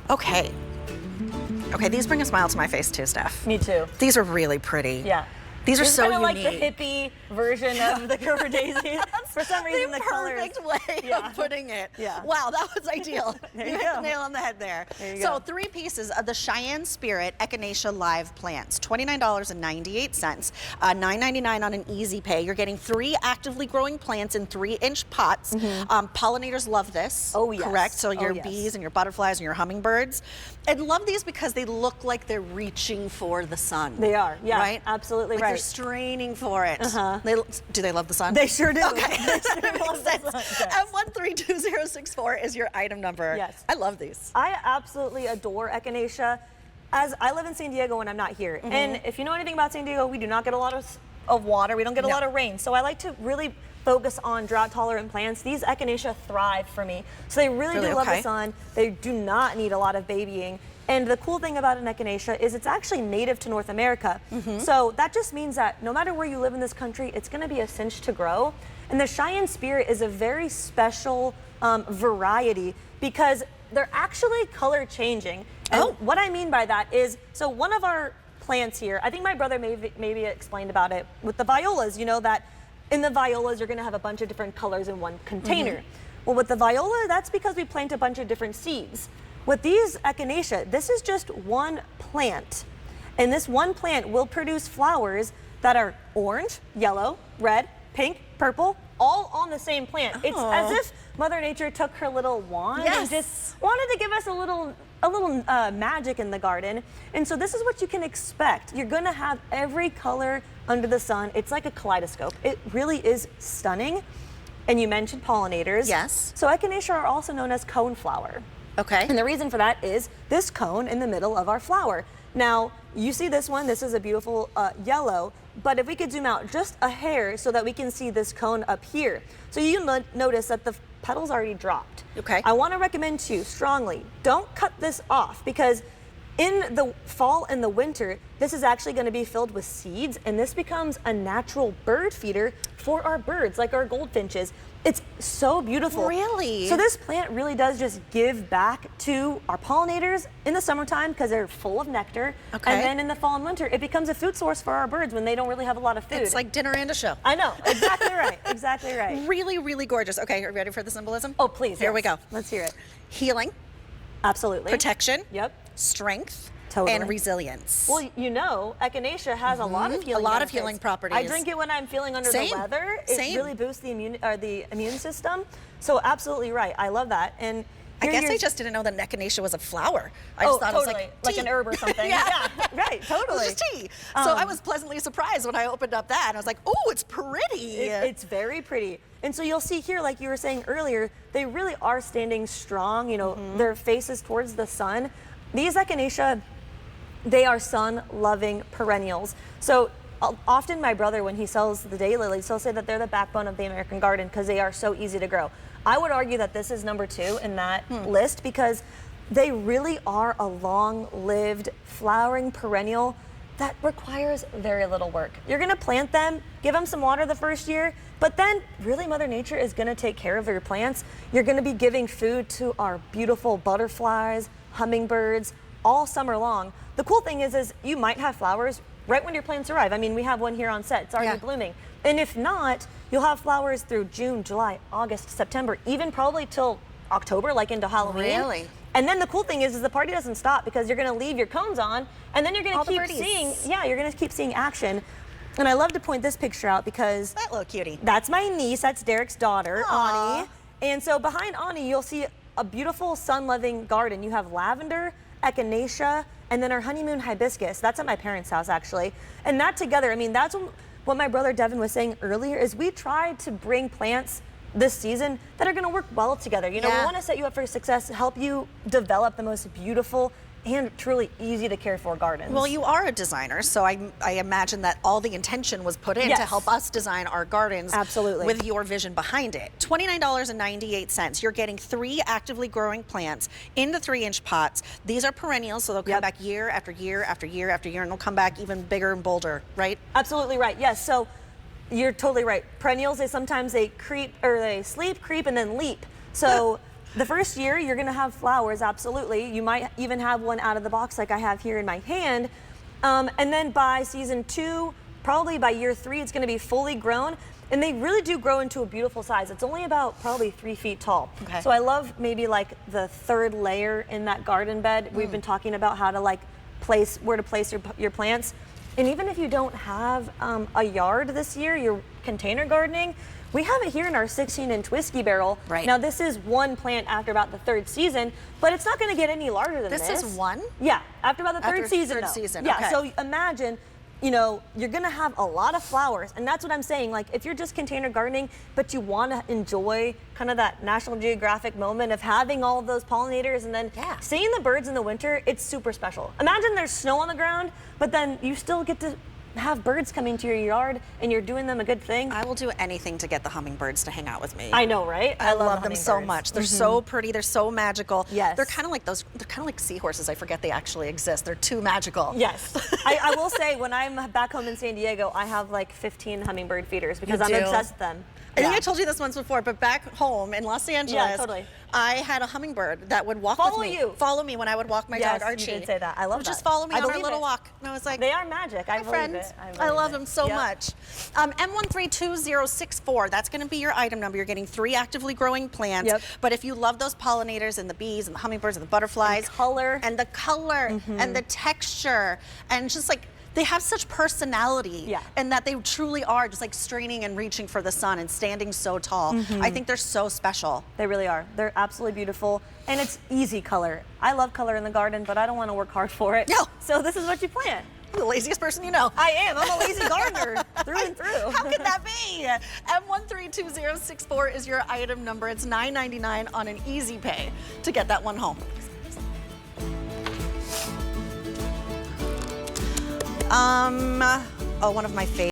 Okay. Okay, these bring a smile to my face too, Steph. Me too. These are really pretty. Yeah. These are so unique. Kind of like the hippie version of the Gopher Daisy. For some reason, the colors. Perfect way of putting it. Yeah. Wow, that was ideal. There you you hit go. the nail on the head there. There you So go. 3 pieces of the Cheyenne Spirit Echinacea live plants, $29.98, $9.99 on an easy pay. You're getting 3 actively growing plants in 3-inch pots. Pollinators love this. Oh, yes. Correct. So your yes. bees and your butterflies and your hummingbirds. And love these because they look like they're reaching for the sun. They are. Yeah. Right? Absolutely Like right. they're straining for it. Do they love the sun? They sure do. Okay. They sure love the sun, yes. F132064 is your item number. Yes. I love these. I absolutely adore Echinacea. As I live in San Diego when I'm not here. And if you know anything about San Diego, we do not get a lot of water. We don't get a lot of rain. So I like to really focus on drought tolerant plants. These Echinacea thrive for me. So they really do love the sun. They do not need a lot of babying. And the cool thing about an Echinacea is it's actually native to North America. So that just means that no matter where you live in this country, it's gonna be a cinch to grow. And the Cheyenne Spirit is a very special variety because they're actually color changing. And what I mean by that is, so one of our plants here, I think my brother maybe explained about it with the violas, you know, that in the violas you're gonna have a bunch of different colors in one container. Well, with the viola, that's because we plant a bunch of different seeds. With these Echinacea, this is just one plant. And this one plant will produce flowers that are orange, yellow, red, pink, purple, all on the same plant. It's as if Mother Nature took her little wand and just wanted to give us a little magic in the garden. And so this is what you can expect. You're gonna have every color under the sun. It's like a kaleidoscope. It really is stunning. And you mentioned pollinators. Yes. So Echinacea are also known as coneflower. Okay. And the reason for that is this cone in the middle of our flower. Now, you see this one, this is a beautiful yellow, but if we could zoom out just a hair so that we can see this cone up here. So you notice that the petals already dropped. Okay. I want to recommend to you strongly, don't cut this off because in the fall and the winter, this is actually going to be filled with seeds and this becomes a natural bird feeder for our birds, like our goldfinches. It's so beautiful. Really? So this plant really does just give back to our pollinators in the summertime because they're full of nectar. Okay. And then in the fall and winter, it becomes a food source for our birds when they don't really have a lot of food. It's like dinner and a show. I know, exactly right, exactly right. Really, really gorgeous. Okay, are you ready for the symbolism? Oh, please. Here we go. Let's hear it. Healing, Absolutely. protection, Yep. strength, Totally. and resilience. Well, you know, Echinacea has a lot of healing benefits. healing properties. I drink it when I'm feeling under the weather. It really boosts the immune system. So absolutely right. I love that. And I guess I just didn't know that Echinacea was a flower. I just thought totally. it was like an herb or something. Yeah. Right, totally. It was just tea. So I was pleasantly surprised when I opened up that. And I was like, oh, it's pretty. It's very pretty. And so you'll see here, like you were saying earlier, they really are standing strong. You know, their faces towards the sun. These Echinacea, they are sun-loving perennials. So often my brother, when he sells the daylilies, he'll say that they're the backbone of the American garden because they are so easy to grow. I would argue that this is number 2 in that list because they really are a long-lived flowering perennial that requires very little work. You're gonna plant them, give them some water the first year, but then really Mother Nature is gonna take care of your plants. You're gonna be giving food to our beautiful butterflies, hummingbirds, all summer long. The cool thing is you might have flowers right when your plants arrive. I mean, we have one here on set, it's already blooming. And if not, you'll have flowers through June, July, August, September, even probably till October, like into Halloween. Really? And then the cool thing is the party doesn't stop because you're gonna leave your cones on and then you're gonna you're gonna keep seeing action. And I love to point this picture out because that little cutie. That's my niece, that's Derek's daughter, Ani. And so behind Ani, you'll see a beautiful sun-loving garden. You have lavender, Echinacea, and then our honeymoon hibiscus. That's at my parents' house actually. And that together, I mean, that's what my brother Devin was saying earlier is we tried to bring plants this season that are gonna work well together. You know, we wanna set you up for success, help you develop the most beautiful and truly easy to care for gardens. Well, you are a designer, so I imagine that all the intention was put in to help us design our gardens with your vision behind it. $29.98. You're getting 3 actively growing plants in the 3-inch pots. These are perennials, so they'll come back year after year after year after year, and they'll come back even bigger and bolder, right? Absolutely right, yes. So you're totally right. Perennials, sometimes they creep, or they sleep, creep, and then leap. So The first year, you're gonna have flowers, absolutely. You might even have one out of the box like I have here in my hand. And then by season 2, probably by year 3, it's gonna be fully grown. And they really do grow into a beautiful size. It's only about probably 3 feet tall. Okay. So I love maybe like the 3rd layer in that garden bed. We've been talking about how to like where to place your plants. And even if you don't have a yard this year, you're container gardening, we have it here in our 16-inch whiskey barrel. Right. Now this is one plant after about the 3rd season, but it's not gonna get any larger than this. This is one? Yeah, after about the 3rd season. Third season, yeah, okay. so imagine, you know, you're gonna have a lot of flowers, and that's what I'm saying. Like, if you're just container gardening, but you wanna enjoy kind of that National Geographic moment of having all of those pollinators and then seeing the birds in the winter, it's super special. Imagine there's snow on the ground, but then you still get to have birds coming to your yard and you're doing them a good thing. I will do anything to get the hummingbirds to hang out with me. I know, right? I love them so much. They're so pretty. They're so magical. Yes. They're kind of like they're kind of like seahorses. I forget they actually exist. They're too magical. Yes. I will say, when I'm back home in San Diego, I have like 15 hummingbird feeders because I'm obsessed with them. I think I told you this once before, but back home in Los Angeles, I had a hummingbird that would walk with me. Follow me when I would walk my dog Archie. You did say that. I love that. Just follow me on our little walk. And I was like, they are magic. I believe it. I love them so much. M132064, that's going to be your item number. You're getting 3 actively growing plants. But if you love those pollinators and the bees and the hummingbirds and the butterflies. And the color and the texture and just like, they have such personality and that they truly are just like straining and reaching for the sun and standing so tall. I think they're so special. They really are. They're absolutely beautiful. And it's easy color. I love color in the garden, but I don't want to work hard for it. No. So this is what you plant. I'm the laziest person you know. I am. I'm a lazy gardener through and through. How could that be? M132064 is your item number. It's $9.99 on an easy pay to get that one home. One of my favorites.